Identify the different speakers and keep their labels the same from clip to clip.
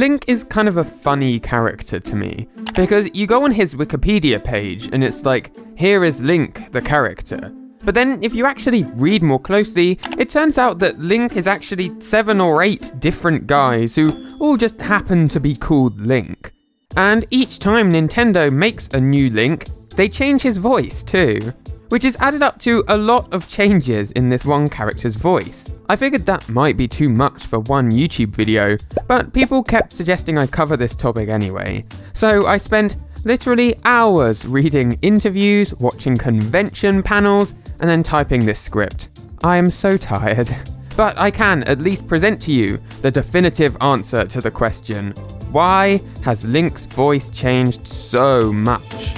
Speaker 1: Link is kind of a funny character to me, because you go on his Wikipedia page and it's like, here is Link, the character. But then if you actually read more closely, it turns out that Link is actually 7 or 8 different guys who all just happen to be called Link. And each time Nintendo makes a new Link, they change his voice too, which is added up to a lot of changes in this one character's voice. I figured that might be too much for one YouTube video, but people kept suggesting I cover this topic anyway. So I spent literally hours reading interviews, watching convention panels, and then typing this script. I am so tired, but I can at least present to you the definitive answer to the question, why has Link's voice changed so much?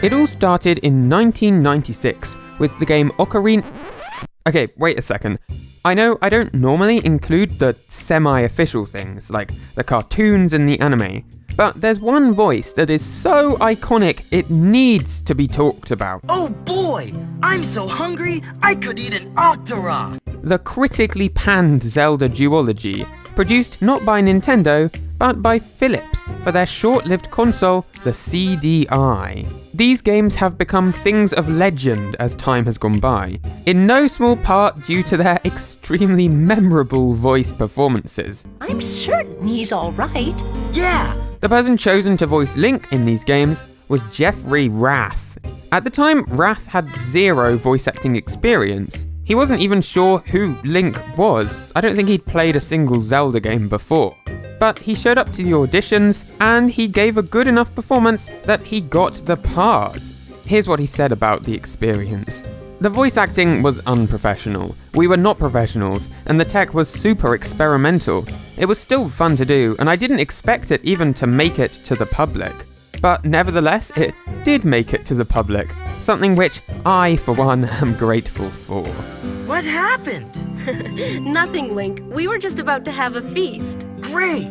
Speaker 1: It all started in 1996 with the game Ocarina... Okay, wait a second. I know I don't normally include the semi-official things, like the cartoons and the anime, but there's one voice that is so iconic it needs to be talked about.
Speaker 2: Oh boy! I'm so hungry, I could eat an Octorok!
Speaker 1: The critically panned Zelda duology, produced not by Nintendo, but by Philips for their short-lived console, the CDi. These games have become things of legend as time has gone by, in no small part due to their extremely memorable voice performances.
Speaker 3: I'm certain he's alright.
Speaker 2: Yeah!
Speaker 1: The person chosen to voice Link in these games was Jeffrey Rath. At the time, Rath had 0 voice acting experience. He wasn't even sure who Link was. I don't think he'd played a single Zelda game before. But he showed up to the auditions, and he gave a good enough performance that he got the part. Here's what he said about the experience. The voice acting was unprofessional. We were not professionals, and the tech was super experimental. It was still fun to do, and I didn't expect it even to make it to the public. But nevertheless, it did make it to the public, something which I, for one, am grateful for.
Speaker 2: What happened?
Speaker 3: Nothing, Link. We were just about to have a feast.
Speaker 2: Great!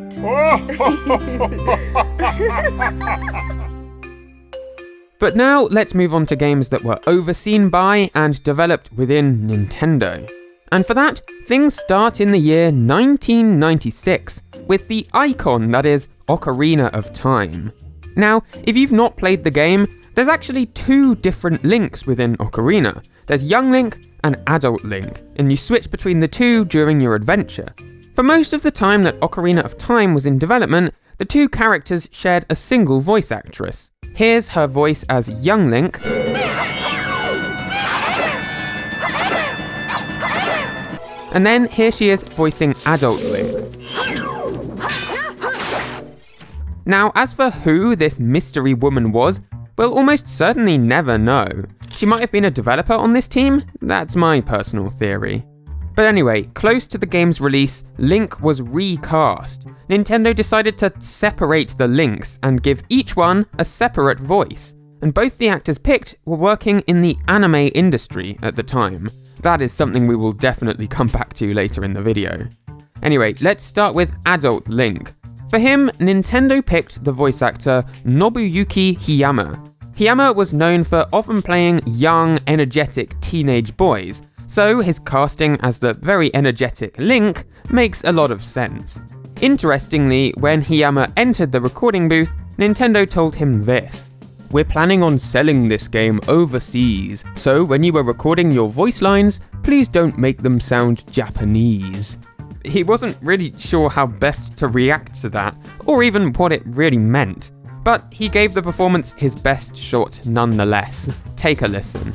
Speaker 1: But now let's move on to games that were overseen by and developed within Nintendo. And for that, things start in the year 1996 with the icon that is Ocarina of Time. Now, if you've not played the game, there's actually 2 different Links within Ocarina. There's Young Link and Adult Link, and you switch between the 2 during your adventure. For most of the time that Ocarina of Time was in development, the 2 characters shared a single voice actress. Here's her voice as Young Link, and then here she is voicing Adult Link. Now, as for who this mystery woman was, we'll almost certainly never know. She might have been a developer on this team, that's my personal theory. But anyway, close to the game's release, Link was recast. Nintendo decided to separate the Links and give each one a separate voice. And both the actors picked were working in the anime industry at the time. That is something we will definitely come back to later in the video. Anyway, let's start with Adult Link. For him, Nintendo picked the voice actor Nobuyuki Hiyama. Hiyama was known for often playing young, energetic teenage boys, so his casting as the very energetic Link makes a lot of sense. Interestingly, when Hiyama entered the recording booth, Nintendo told him this: "We're planning on selling this game overseas, so when you are recording your voice lines, please don't make them sound Japanese." He wasn't really sure how best to react to that, or even what it really meant, but he gave the performance his best shot nonetheless. Take a listen.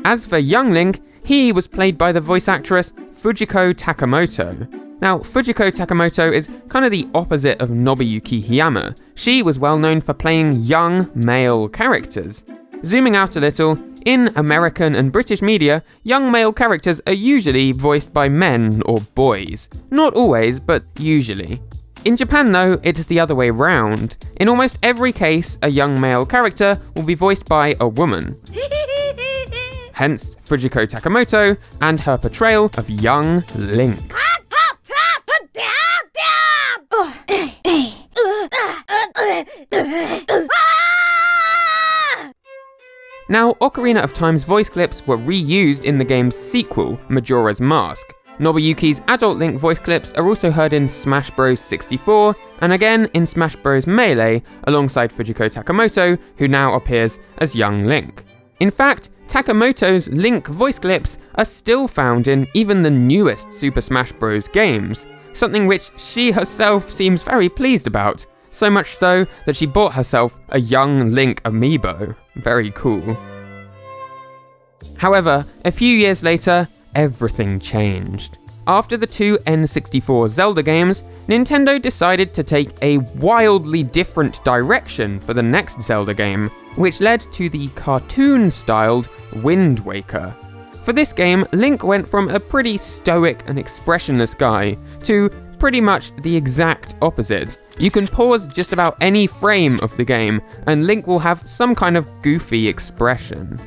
Speaker 1: As for Young Link, he was played by the voice actress Fujiko Takimoto. Now, Fujiko Takimoto is kind of the opposite of Nobuyuki Hiyama. She was well known for playing young male characters. Zooming out a little, in American and British media, young male characters are usually voiced by men or boys. Not always, but usually. In Japan though, it is the other way round. In almost every case, a young male character will be voiced by a woman. Hence, Fujiko Takimoto and her portrayal of young Link. Now, Ocarina of Time's voice clips were reused in the game's sequel, Majora's Mask. Nobuyuki's adult Link voice clips are also heard in Smash Bros. 64, and again in Smash Bros. Melee, alongside Fujiko Takimoto, who now appears as young Link. In fact, Takimoto's Link voice clips are still found in even the newest Super Smash Bros. Games, something which she herself seems very pleased about, so much so that she bought herself a young Link amiibo. Very cool. However, a few years later, everything changed. After the two N64 Zelda games, Nintendo decided to take a wildly different direction for the next Zelda game, which led to the cartoon-styled Wind Waker. For this game, Link went from a pretty stoic and expressionless guy to pretty much the exact opposite. You can pause just about any frame of the game, and Link will have some kind of goofy expression.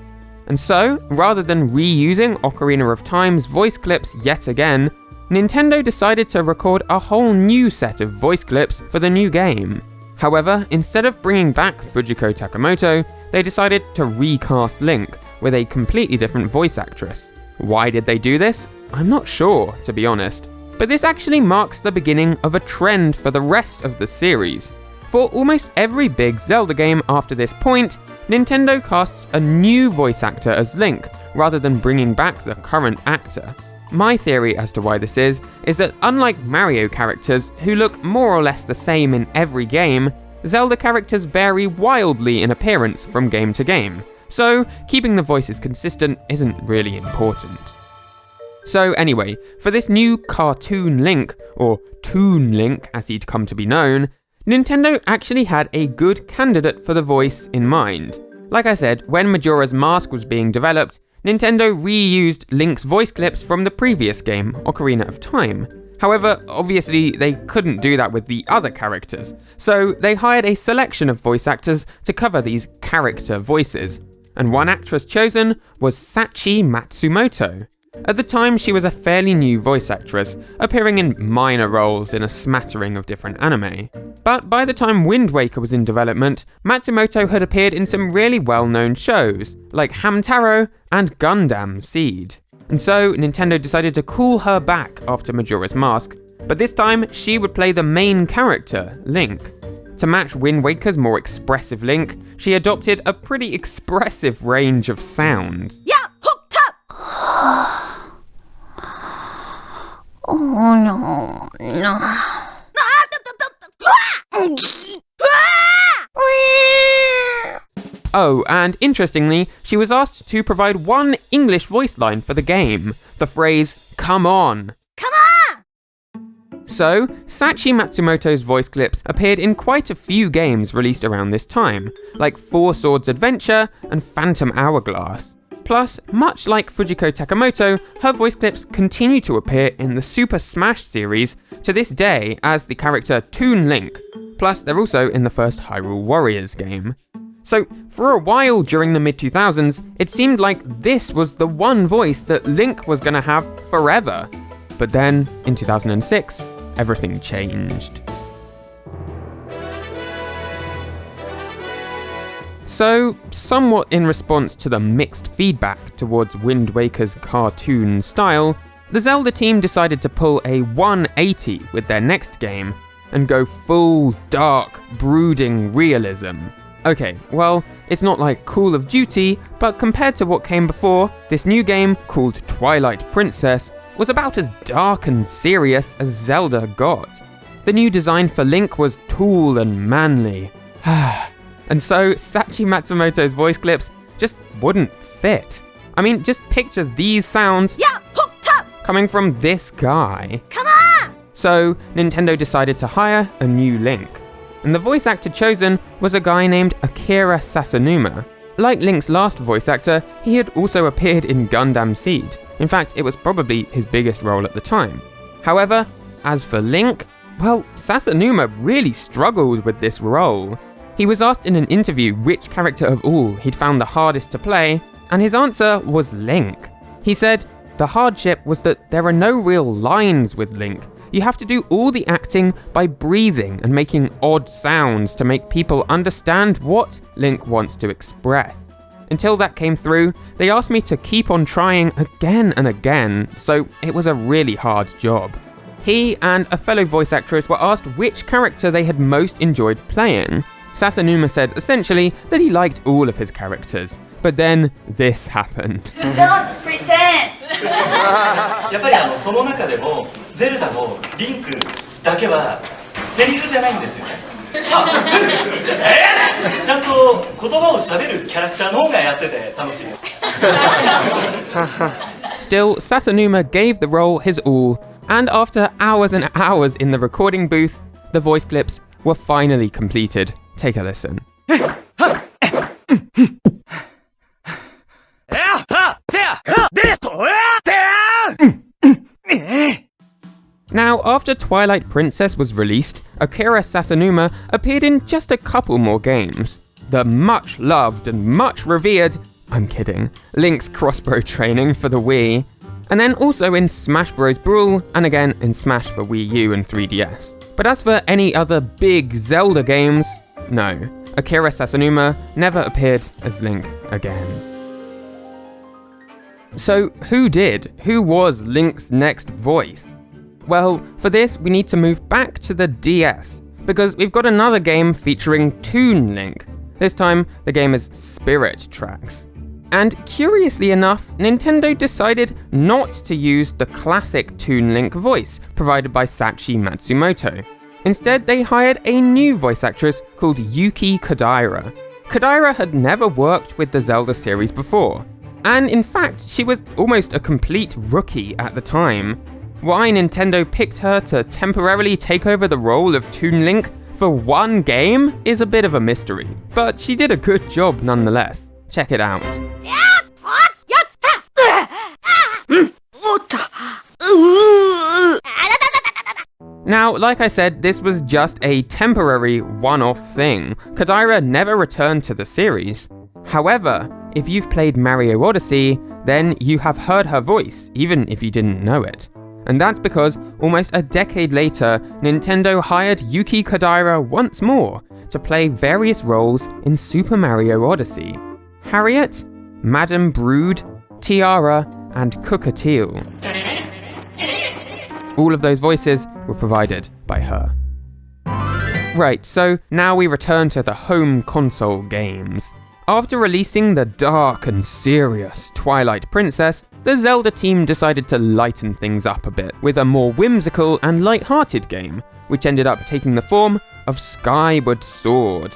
Speaker 1: And so, rather than reusing Ocarina of Time's voice clips yet again, Nintendo decided to record a whole new set of voice clips for the new game. However, instead of bringing back Fujiko Takimoto, they decided to recast Link with a completely different voice actress. Why did they do this? I'm not sure, to be honest. But this actually marks the beginning of a trend for the rest of the series. For almost every big Zelda game after this point, Nintendo casts a new voice actor as Link, rather than bringing back the current actor. My theory as to why this is that unlike Mario characters, who look more or less the same in every game, Zelda characters vary wildly in appearance from game to game, so keeping the voices consistent isn't really important. So anyway, for this new cartoon Link, or Toon Link as he'd come to be known, Nintendo actually had a good candidate for the voice in mind. Like I said, when Majora's Mask was being developed, Nintendo reused Link's voice clips from the previous game, Ocarina of Time. However, obviously they couldn't do that with the other characters, so they hired a selection of voice actors to cover these character voices. And one actress chosen was Sachi Matsumoto. At the time, she was a fairly new voice actress, appearing in minor roles in a smattering of different anime. But by the time Wind Waker was in development, Matsumoto had appeared in some really well-known shows, like Hamtaro and Gundam Seed. And so, Nintendo decided to call her back after Majora's Mask, but this time, she would play the main character, Link. To match Wind Waker's more expressive Link, she adopted a pretty expressive range of sounds.
Speaker 3: Yeah, hooked up!
Speaker 4: Oh no, no.
Speaker 1: Oh, and interestingly, she was asked to provide one English voice line for the game, the phrase, "Come on."
Speaker 3: Come on!
Speaker 1: So, Sachi Matsumoto's voice clips appeared in quite a few games released around this time, like Four Swords Adventure and Phantom Hourglass. Plus, much like Fujiko Takimoto, her voice clips continue to appear in the Super Smash series to this day as the character Toon Link. Plus, they're also in the first Hyrule Warriors game. So, for a while during the mid-2000s, it seemed like this was the one voice that Link was gonna have forever. But then, in 2006, everything changed. So, somewhat in response to the mixed feedback towards Wind Waker's cartoon style, the Zelda team decided to pull a 180 with their next game and go full dark, brooding realism. Okay, well, it's not like Call of Duty, but compared to what came before, this new game, called Twilight Princess, was about as dark and serious as Zelda got. The new design for Link was tall and manly. And so, Sachi Matsumoto's voice clips just wouldn't fit. I mean, just picture these sounds
Speaker 3: hooked up!
Speaker 1: coming from this guy.
Speaker 3: Come on!
Speaker 1: So, Nintendo decided to hire a new Link. And the voice actor chosen was a guy named Akira Sasanuma. Like Link's last voice actor, he had also appeared in Gundam Seed. In fact, it was probably his biggest role at the time. However, as for Link, well, Sasanuma really struggled with this role. He was asked in an interview which character of all he'd found the hardest to play, and his answer was Link. He said, "The hardship was that there are no real lines with Link. You have to do all the acting by breathing and making odd sounds to make people understand what Link wants to express." Until that came through, they asked me to keep on trying again and again, so it was a really hard job. He and a fellow voice actress were asked which character they had most enjoyed playing. Sasanuma said essentially that he liked all of his characters. But then this happened.
Speaker 5: Don't pretend!
Speaker 6: やっぱりその中でもゼルダのリンクだけはセリフじゃないんですよね。ちゃんと言葉を喋るキャラクターの方がやってて楽しい。
Speaker 1: Still, Sasanuma gave the role his all, and after hours and hours in the recording booth, the voice clips were finally completed. Take a listen. Now, after Twilight Princess was released, Akira Sasanuma appeared in just a couple more games. The much loved and much revered, I'm kidding, Link's crossbow training for the Wii, and then also in Smash Bros. Brawl, and again in Smash for Wii U and 3DS. But as for any other big Zelda games, no, Akira Sasanuma never appeared as Link again. So who did? Who was Link's next voice? Well, for this we need to move back to the DS, because we've got another game featuring Toon Link. This time, the game is Spirit Tracks. And curiously enough, Nintendo decided not to use the classic Toon Link voice provided by Sachi Matsumoto. Instead, they hired a new voice actress called Yuki Kodaira. Kodaira had never worked with the Zelda series before, and in fact, she was almost a complete rookie at the time. Why Nintendo picked her to temporarily take over the role of Toon Link for one game is a bit of a mystery, but she did a good job nonetheless. Check it out. Now, like I said, this was just a temporary one-off thing. Kodaira never returned to the series. However, if you've played Mario Odyssey, then you have heard her voice, even if you didn't know it. And that's because almost a decade later, Nintendo hired Yuki Kodaira once more to play various roles in Super Mario Odyssey. Harriet, Madame Brood, Tiara, and Cookatiel. All of those voices were provided by her. Right, so now we return to the home console games. After releasing the dark and serious Twilight Princess, the Zelda team decided to lighten things up a bit with a more whimsical and light-hearted game, which ended up taking the form of Skyward Sword.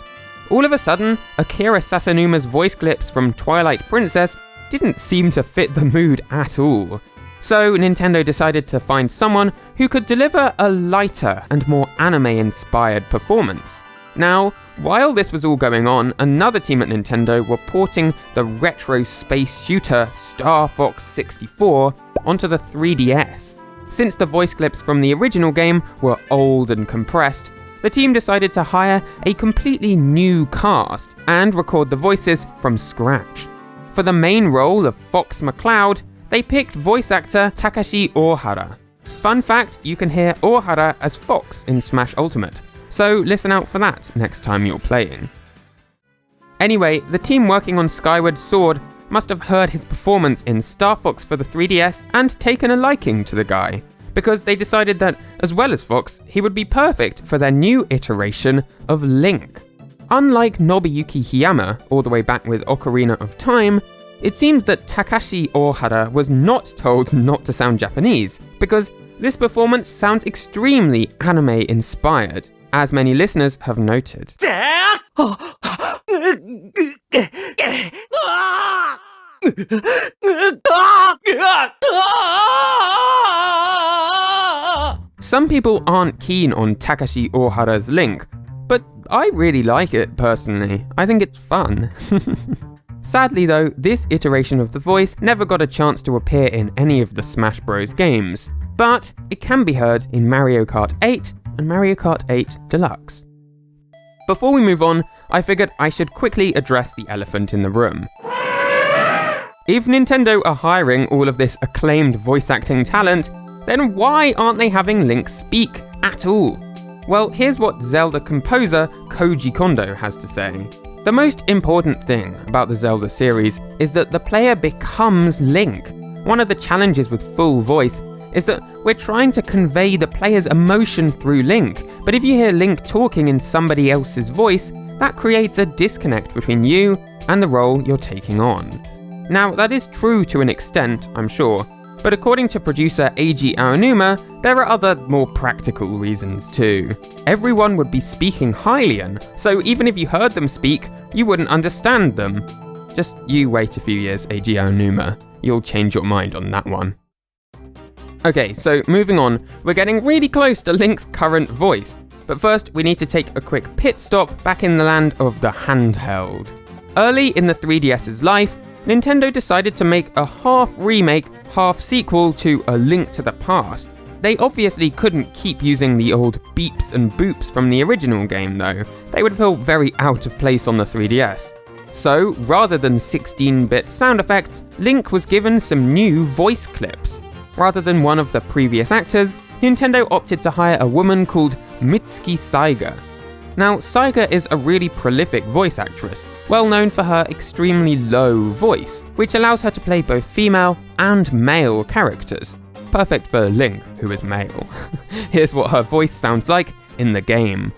Speaker 1: All of a sudden, Akira Sasanuma's voice clips from Twilight Princess didn't seem to fit the mood at all. So Nintendo decided to find someone who could deliver a lighter and more anime-inspired performance. Now, while this was all going on, another team at Nintendo were porting the retro space shooter Star Fox 64 onto the 3DS. Since the voice clips from the original game were old and compressed, the team decided to hire a completely new cast and record the voices from scratch. For the main role of Fox McCloud, they picked voice actor Takashi Ohara. Fun fact, you can hear Ohara as Fox in Smash Ultimate, so listen out for that next time you're playing. Anyway, the team working on Skyward Sword must have heard his performance in Star Fox for the 3DS and taken a liking to the guy, because they decided that, as well as Fox, he would be perfect for their new iteration of Link. Unlike Nobuyuki Hiyama, all the way back with Ocarina of Time, it seems that Takashi Ohara was not told not to sound Japanese, because this performance sounds extremely anime-inspired, as many listeners have noted. Some people aren't keen on Takashi Ohara's Link, but I really like it personally. I think it's fun. Sadly though, this iteration of the voice never got a chance to appear in any of the Smash Bros. Games, but it can be heard in Mario Kart 8 and Mario Kart 8 Deluxe. Before we move on, I figured I should quickly address the elephant in the room. If Nintendo are hiring all of this acclaimed voice acting talent, then why aren't they having Link speak at all? Well, here's what Zelda composer Koji Kondo has to say. The most important thing about the Zelda series is that the player becomes Link. One of the challenges with full voice is that we're trying to convey the player's emotion through Link, but if you hear Link talking in somebody else's voice, that creates a disconnect between you and the role you're taking on. Now, that is true to an extent, I'm sure, but according to producer Eiji Aonuma, there are other more practical reasons too. Everyone would be speaking Hylian, so even if you heard them speak, you wouldn't understand them. Just you wait a few years, Eiji Aonuma. You'll change your mind on that one. Okay, so moving on, we're getting really close to Link's current voice. But first, we need to take a quick pit stop back in the land of the handheld. Early in the 3DS's life, Nintendo decided to make a half remake, half sequel to A Link to the Past. They obviously couldn't keep using the old beeps and boops from the original game though. They would feel very out of place on the 3DS. So, rather than 16-bit sound effects, Link was given some new voice clips. Rather than one of the previous actors, Nintendo opted to hire a woman called Mitsuki Saiga. Now, Saiga is a really prolific voice actress, well known for her extremely low voice, which allows her to play both female and male characters. Perfect for Link, who is male. Here's what her voice sounds like in the game.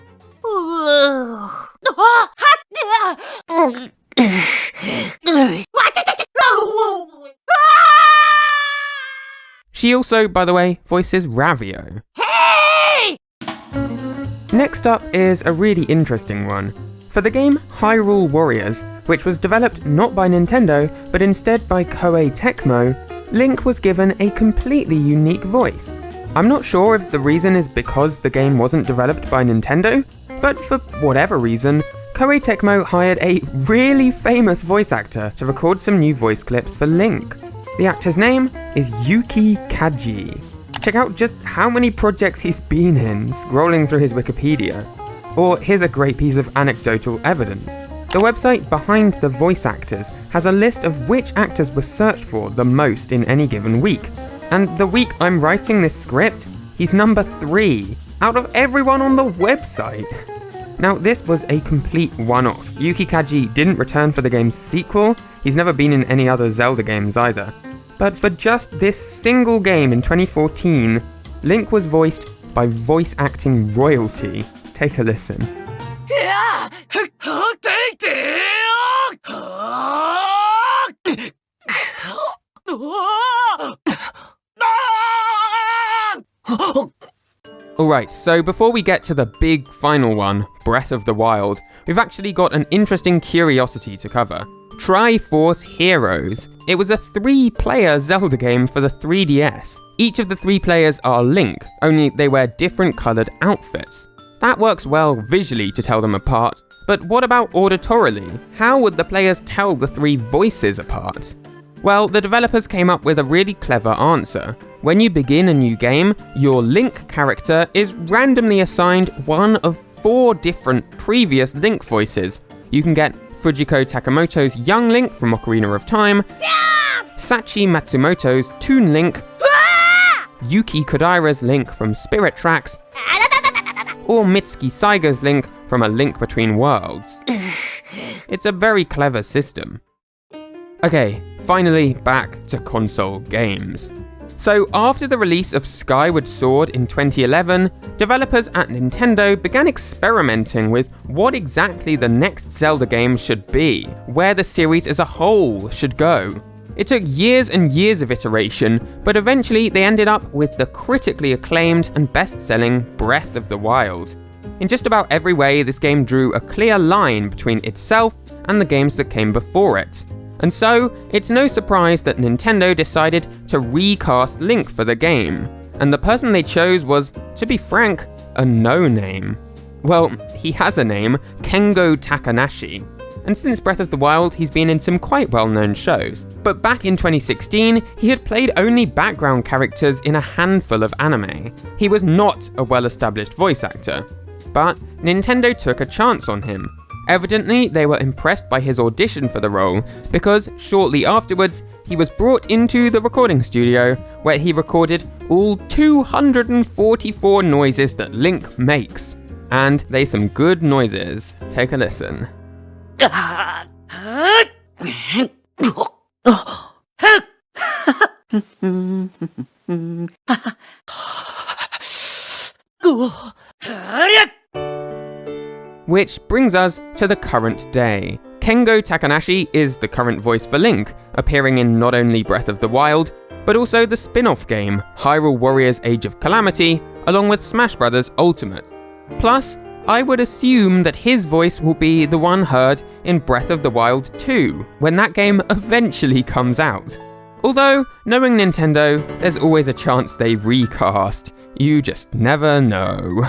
Speaker 1: She also, by the way, voices Ravio. Hey! Next up is a really interesting one. For the game Hyrule Warriors, which was developed not by Nintendo, but instead by Koei Tecmo, Link was given a completely unique voice. I'm not sure if the reason is because the game wasn't developed by Nintendo, but for whatever reason, Koei Tecmo hired a really famous voice actor to record some new voice clips for Link. The actor's name is Yukikaji. Check out just how many projects he's been in, scrolling through his Wikipedia. Or here's a great piece of anecdotal evidence. The website Behind the Voice Actors has a list of which actors were searched for the most in any given week. And the week I'm writing this script, he's number 3 out of everyone on the website. Now, this was a complete one-off. Yukikaji didn't return for the game's sequel, he's never been in any other Zelda games either. But for just this single game in 2014, Link was voiced by voice acting royalty. Take a listen. Alright, so before we get to the big final one, Breath of the Wild, we've actually got an interesting curiosity to cover. Triforce Heroes. It was a 3-player Zelda game for the 3DS. Each of the 3 players are Link, only they wear different coloured outfits. That works well visually to tell them apart, but what about auditorily? How would the players tell the 3 voices apart? Well, the developers came up with a really clever answer. When you begin a new game, your Link character is randomly assigned one of 4 different previous Link voices. You can get Fujiko Takimoto's young Link from Ocarina of Time, Sachi Matsumoto's Toon Link, Yuki Kodaira's Link from Spirit Tracks, or Mitsuki Saiga's Link from A Link Between Worlds. It's a very clever system. Okay, finally back to console games. So after the release of Skyward Sword in 2011, developers at Nintendo began experimenting with what exactly the next Zelda game should be, where the series as a whole should go. It took years and years of iteration, but eventually they ended up with the critically acclaimed and best-selling Breath of the Wild. In just about every way, this game drew a clear line between itself and the games that came before it. And so, it's no surprise that Nintendo decided to recast Link for the game. And the person they chose was, to be frank, a no-name. Well, he has a name, Kengo Takanashi. And since Breath of the Wild, he's been in some quite well-known shows. But back in 2016, he had played only background characters in a handful of anime. He was not a well-established voice actor. But Nintendo took a chance on him. Evidently, they were impressed by his audition for the role, because shortly afterwards, he was brought into the recording studio, where he recorded all 244 noises that Link makes. And they some good noises. Take a listen. Which brings us to the current day. Kengo Takanashi is the current voice for Link, appearing in not only Breath of the Wild, but also the spin-off game, Hyrule Warriors Age of Calamity, along with Smash Bros. Ultimate. Plus, I would assume that his voice will be the one heard in Breath of the Wild 2, when that game eventually comes out. Although, knowing Nintendo, there's always a chance they recast. You just never know.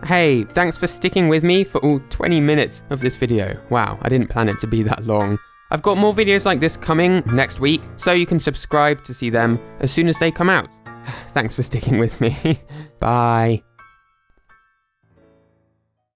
Speaker 1: Hey, thanks for sticking with me for all 20 minutes of this video. Wow, I didn't plan it to be that long. I've got more videos like this coming next week, so you can subscribe to see them as soon as they come out. Thanks for sticking with me. Bye.